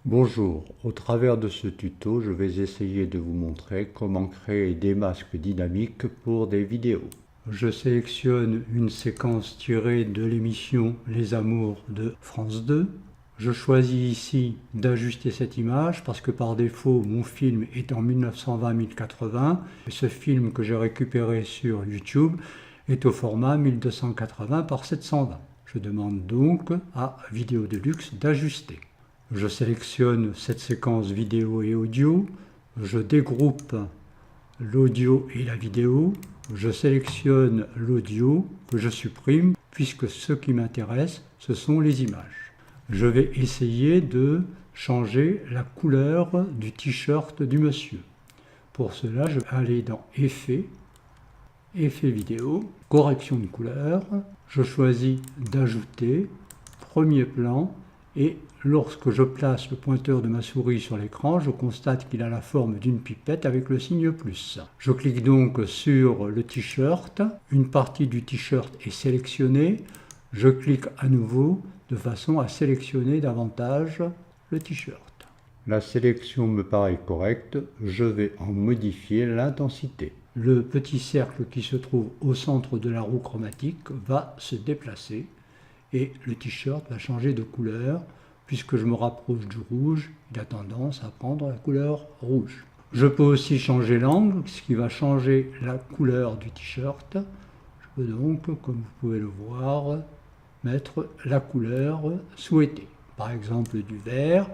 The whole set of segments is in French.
Bonjour, au travers de ce tuto, je vais essayer de vous montrer comment créer des masques dynamiques pour des vidéos. Je sélectionne une séquence tirée de l'émission Les Amours de France 2. Je choisis ici d'ajuster cette image parce que par défaut, mon film est en 1920-1080 et ce film que j'ai récupéré sur YouTube est au format 1280 par 720. Je demande donc à Vidéo Deluxe d'ajuster. Je sélectionne cette séquence vidéo et audio, je dégroupe l'audio et la vidéo, je sélectionne l'audio que je supprime puisque ce qui m'intéresse, ce sont les images. Je vais essayer de changer la couleur du t-shirt du monsieur. Pour cela, je vais aller dans Effets, Effets vidéo, Correction de couleur, je choisis d'ajouter, premier plan, et lorsque je place le pointeur de ma souris sur l'écran, je constate qu'il a la forme d'une pipette avec le signe plus. Je clique donc sur le t-shirt, une partie du t-shirt est sélectionnée, je clique à nouveau de façon à sélectionner davantage le t-shirt. La sélection me paraît correcte, je vais en modifier l'intensité. Le petit cercle qui se trouve au centre de la roue chromatique va se déplacer et le t-shirt va changer de couleur. Puisque je me rapproche du rouge, il a tendance à prendre la couleur rouge. Je peux aussi changer l'angle, ce qui va changer la couleur du t-shirt. Je peux donc, comme vous pouvez le voir, mettre la couleur souhaitée. Par exemple du vert.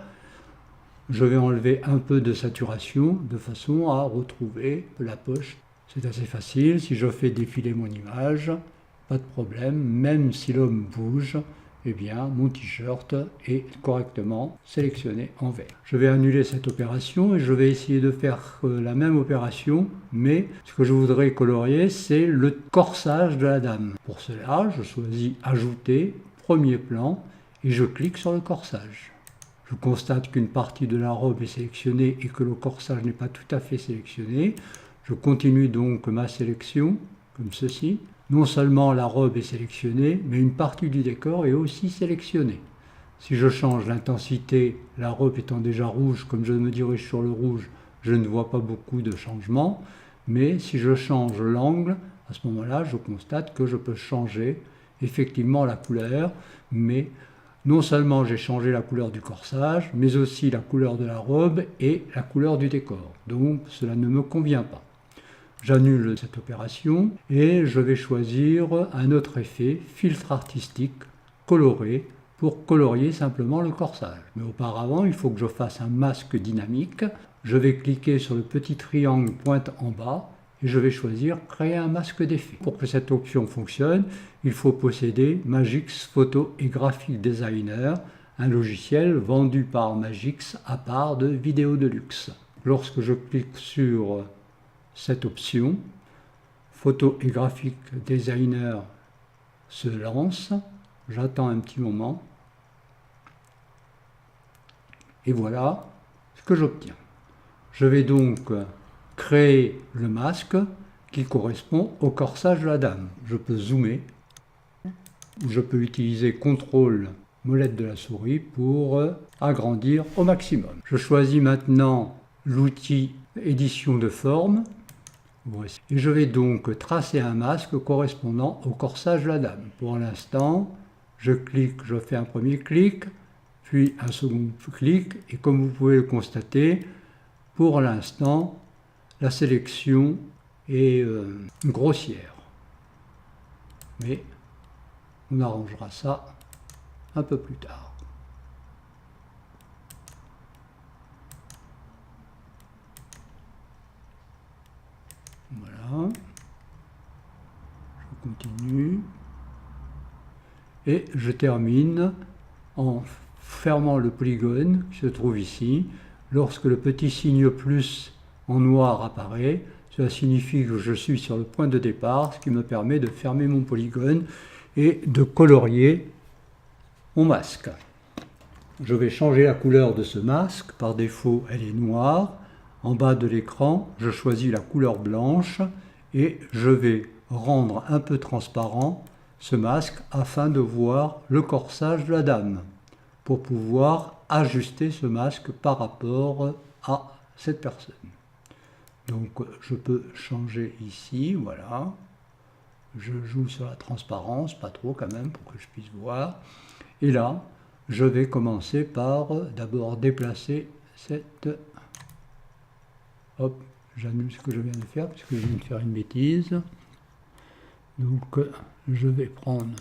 Je vais enlever un peu de saturation de façon à retrouver la poche. C'est assez facile, si je fais défiler mon image, pas de problème, même si l'homme bouge, eh bien, mon t-shirt est correctement sélectionné en vert. Je vais annuler cette opération et je vais essayer de faire la même opération, mais ce que je voudrais colorier, c'est le corsage de la dame. Pour cela, je choisis Ajouter, premier plan, et je clique sur le corsage. Je constate qu'une partie de la robe est sélectionnée et que le corsage n'est pas tout à fait sélectionné. Je continue donc ma sélection, comme ceci. Non seulement la robe est sélectionnée, mais une partie du décor est aussi sélectionnée. Si je change l'intensité, la robe étant déjà rouge, comme je me dirige sur le rouge, je ne vois pas beaucoup de changements. Mais si je change l'angle, à ce moment-là, je constate que je peux changer effectivement la couleur. Mais non seulement j'ai changé la couleur du corsage, mais aussi la couleur de la robe et la couleur du décor. Donc cela ne me convient pas. J'annule cette opération et je vais choisir un autre effet, filtre artistique, coloré, pour colorier simplement le corsage. Mais auparavant, il faut que je fasse un masque dynamique. Je vais cliquer sur le petit triangle pointe en bas et je vais choisir créer un masque d'effet. Pour que cette option fonctionne, il faut posséder Magix Photo et Graphic Designer, un logiciel vendu par Magix à part de Vidéo Deluxe. Lorsque je clique sur cette option, Photo et Graphic Designer se lance, j'attends un petit moment, et voilà ce que j'obtiens. Je vais donc créer le masque qui correspond au corsage de la dame. Je peux zoomer, ou je peux utiliser CTRL molette de la souris pour agrandir au maximum. Je choisis maintenant l'outil édition de forme. Voici. Et je vais donc tracer un masque correspondant au corsage de la dame. Pour l'instant, je fais un premier clic, puis un second clic, et comme vous pouvez le constater, pour l'instant, la sélection est grossière. Mais on arrangera ça un peu plus tard. Voilà, je continue et je termine en fermant le polygone qui se trouve ici. Lorsque le petit signe plus en noir apparaît, cela signifie que je suis sur le point de départ, ce qui me permet de fermer mon polygone et de colorier mon masque. Je vais changer la couleur de ce masque, par défaut elle est noire. En bas de l'écran, je choisis la couleur blanche et je vais rendre un peu transparent ce masque afin de voir le corsage de la dame. pour pouvoir ajuster ce masque par rapport à cette personne. Donc je peux changer ici, voilà. Je joue sur la transparence, pas trop quand même, pour que je puisse voir. Et là, je vais commencer par d'abord déplacer cette... Hop, j'annule ce que je viens de faire, puisque je viens de faire une bêtise. Donc je vais prendre...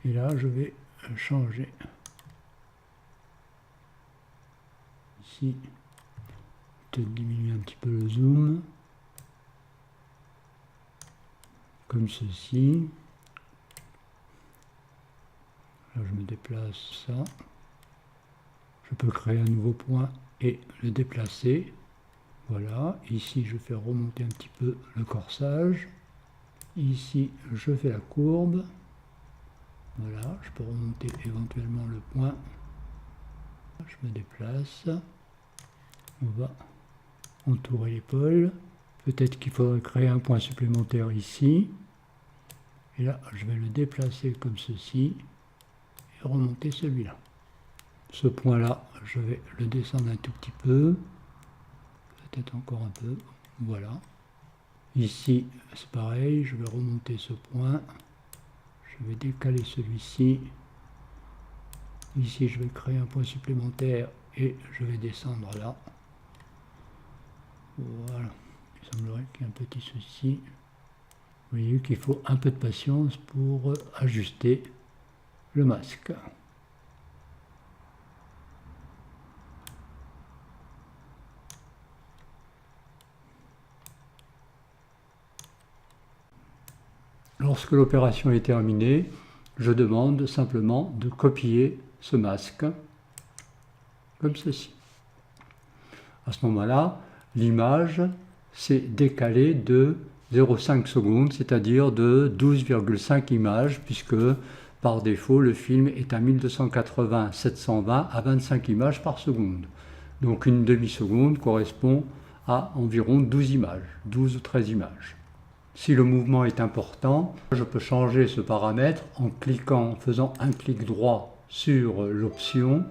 Et là, je vais changer. Ici, peut-être diminuer un petit peu le zoom. Comme ceci. Là, je me déplace ça. Je peux créer un nouveau point et le déplacer. Voilà. Ici, je fais remonter un petit peu le corsage. Ici, je fais la courbe. Voilà. Je peux remonter éventuellement le point. Je me déplace. On va entourer l'épaule. Peut-être qu'il faudrait créer un point supplémentaire ici. Et là, je vais le déplacer comme ceci et remonter celui-là. Ce point-là, je vais le descendre un tout petit peu. Peut-être encore un peu. Voilà. Ici, c'est pareil. Je vais remonter ce point. Je vais décaler celui-ci. Ici, je vais créer un point supplémentaire et je vais descendre là. Voilà. Il semblerait qu'il y ait un petit souci. Vous voyez qu'il faut un peu de patience pour ajuster le masque. Lorsque l'opération est terminée, je demande simplement de copier ce masque, comme ceci. À ce moment-là, l'image s'est décalée de 0,5 secondes, c'est-à-dire de 12,5 images, puisque par défaut, le film est à 1280-720 à 25 images par seconde. Donc une demi-seconde correspond à environ 12 images, 12 ou 13 images. Si le mouvement est important, je peux changer ce paramètre en cliquant, en faisant un clic droit sur l'option,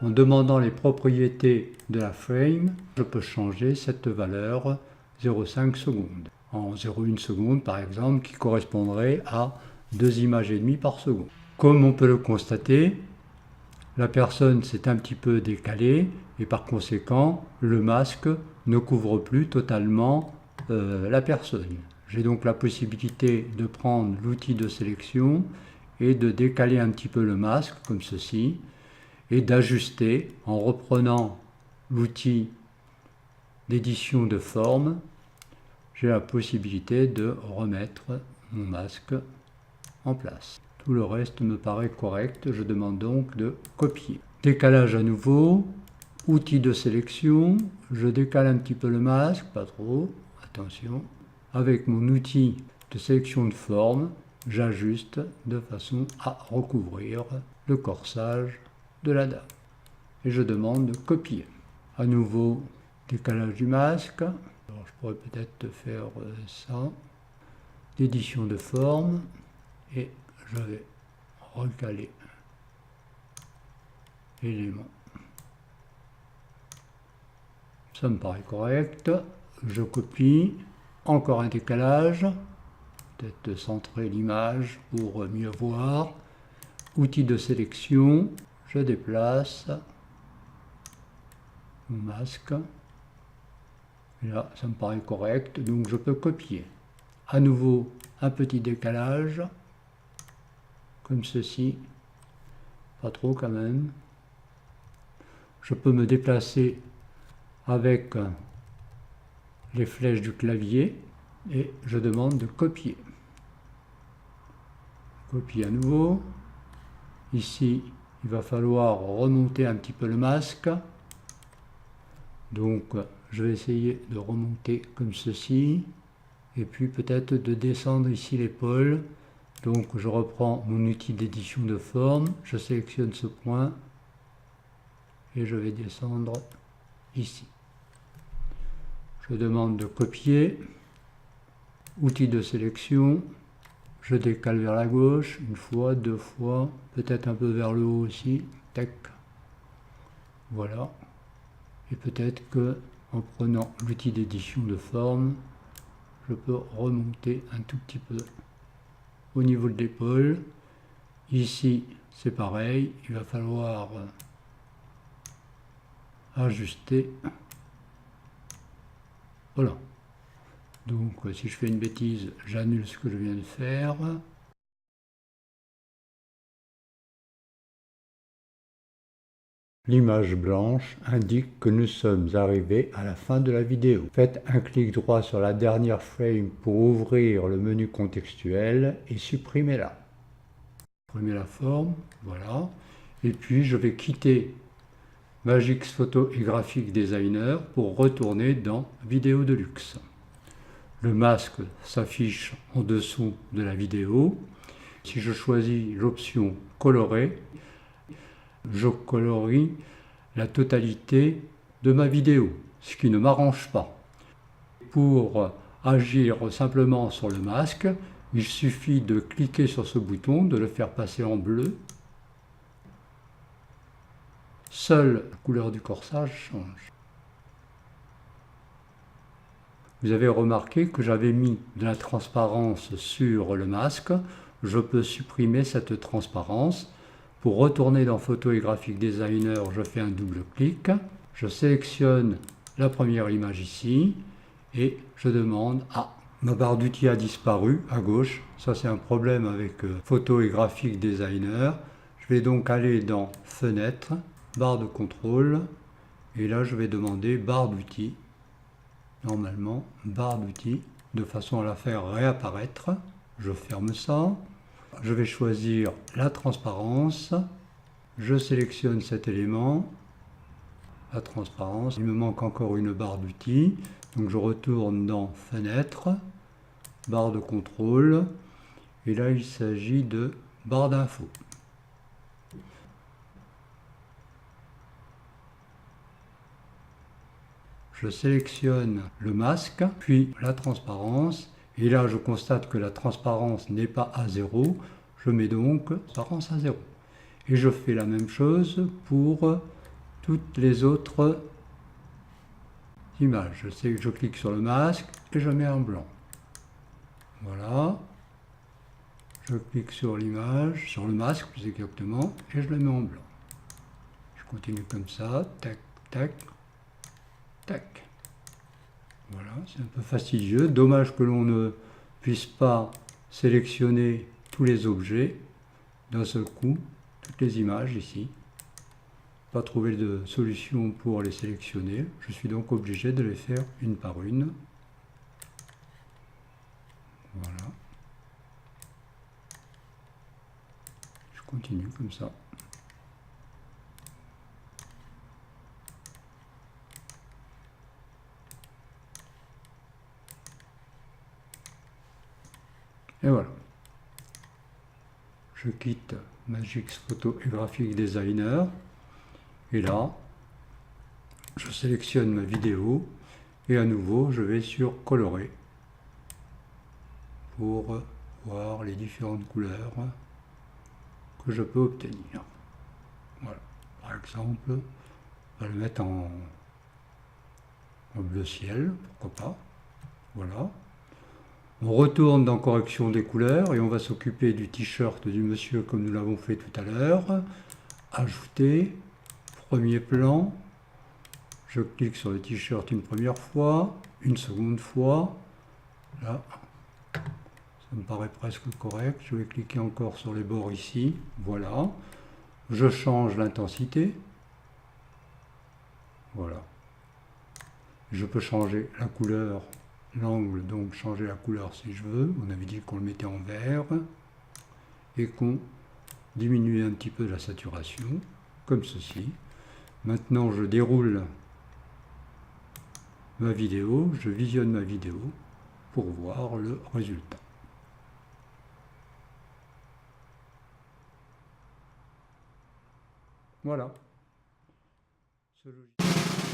en demandant les propriétés de la frame, je peux changer cette valeur 0,5 secondes. En 0,1 seconde par exemple, qui correspondrait à 2 images et demie par seconde. Comme on peut le constater, la personne s'est un petit peu décalée et par conséquent, le masque ne couvre plus totalement la personne. J'ai donc la possibilité de prendre l'outil de sélection et de décaler un petit peu le masque, comme ceci, et d'ajuster en reprenant l'outil d'édition de forme. J'ai la possibilité de remettre mon masque en place. Tout le reste me paraît correct, je demande donc de copier. Décalage à nouveau, outil de sélection, je décale un petit peu le masque, pas trop, attention. Avec mon outil de sélection de forme, j'ajuste de façon à recouvrir le corsage de la dame. Et je demande de copier. À nouveau, décalage du masque. Alors, je pourrais peut-être faire ça. D'édition de forme. Et je vais recaler l'élément. Ça me paraît correct. Je copie. Encore un décalage. Peut-être centrer l'image pour mieux voir. Outil de sélection. Je déplace mon masque. Et là, ça me paraît correct. Donc je peux copier. À nouveau, un petit décalage. Comme ceci. Pas trop quand même. Je peux me déplacer avec les flèches du clavier et je demande de copier. Copier à nouveau. Ici, il va falloir remonter un petit peu le masque. Donc, je vais essayer de remonter comme ceci. Et puis peut-être de descendre ici l'épaule. Donc, je reprends mon outil d'édition de forme. Je sélectionne ce point. Et je vais descendre ici. Je demande de copier, outil de sélection, Je décale vers la gauche, une fois, deux fois, peut-être un peu vers le haut aussi. Tac. Voilà. Et peut-être que en prenant l'outil d'édition de forme, je peux remonter un tout petit peu au niveau de l'épaule. Ici, c'est pareil, il va falloir ajuster. Voilà. Donc, si je fais une bêtise, j'annule ce que je viens de faire. L'image blanche indique que nous sommes arrivés à la fin de la vidéo. Faites un clic droit sur la dernière frame pour ouvrir le menu contextuel et supprimez-la. Supprimez la forme, voilà. Et puis je vais quitter Magix Photo et Graphic Designer pour retourner dans Vidéo de luxe. Le masque s'affiche en dessous de la vidéo. Si je choisis l'option colorer, je colorie la totalité de ma vidéo, ce qui ne m'arrange pas. Pour agir simplement sur le masque, il suffit de cliquer sur ce bouton, de le faire passer en bleu. Seule la couleur du corsage change. Vous avez remarqué que j'avais mis de la transparence sur le masque. Je peux supprimer cette transparence. Pour retourner dans Photo et Graphic Designer, je fais un double clic. Je sélectionne la première image ici et je demande ma barre d'outils a disparu à gauche. Ça, c'est un problème avec Photo et Graphic Designer. Je vais donc aller dans Fenêtre, barre de contrôle et là, je vais demander barre d'outils. Normalement, barre d'outils, de façon à la faire réapparaître. Je ferme ça. Je vais choisir la transparence. Je sélectionne cet élément, la transparence. Il me manque encore une barre d'outils. Donc je retourne dans Fenêtre, barre de contrôle. Et là, il s'agit de barre d'infos. Je sélectionne le masque, puis la transparence. Et là, je constate que la transparence n'est pas à 0. Je mets donc transparence à 0. Et je fais la même chose pour toutes les autres images. Je clique sur le masque et je mets en blanc. Voilà. Je clique sur l'image, sur le masque plus exactement, et je le mets en blanc. Je continue comme ça, tac, tac, tac. Voilà, c'est un peu fastidieux. Dommage que l'on ne puisse pas sélectionner tous les objets d'un seul coup, toutes les images ici. Pas trouvé de solution pour les sélectionner. Je suis donc obligé de les faire une par une. Voilà. Je continue comme ça. Et voilà. Je quitte Magix Photo et Graphic Designer. Et là, je sélectionne ma vidéo. Et à nouveau, je vais sur Colorer pour voir les différentes couleurs que je peux obtenir. Voilà. Par exemple, on va le mettre en bleu ciel, pourquoi pas. Voilà. On retourne dans correction des couleurs et on va s'occuper du t-shirt du monsieur comme nous l'avons fait tout à l'heure. Ajouter, premier plan. Je clique sur le t-shirt une première fois, une seconde fois. Là, ça me paraît presque correct. Je vais cliquer encore sur les bords ici. Voilà. Je change l'intensité. Voilà. Je peux changer la couleur, l'angle, donc changer la couleur si je veux. On avait dit qu'on le mettait en vert et qu'on diminuait un petit peu la saturation, comme ceci. Maintenant, je déroule ma vidéo, je visionne ma vidéo pour voir le résultat. Voilà. Ce logiciel.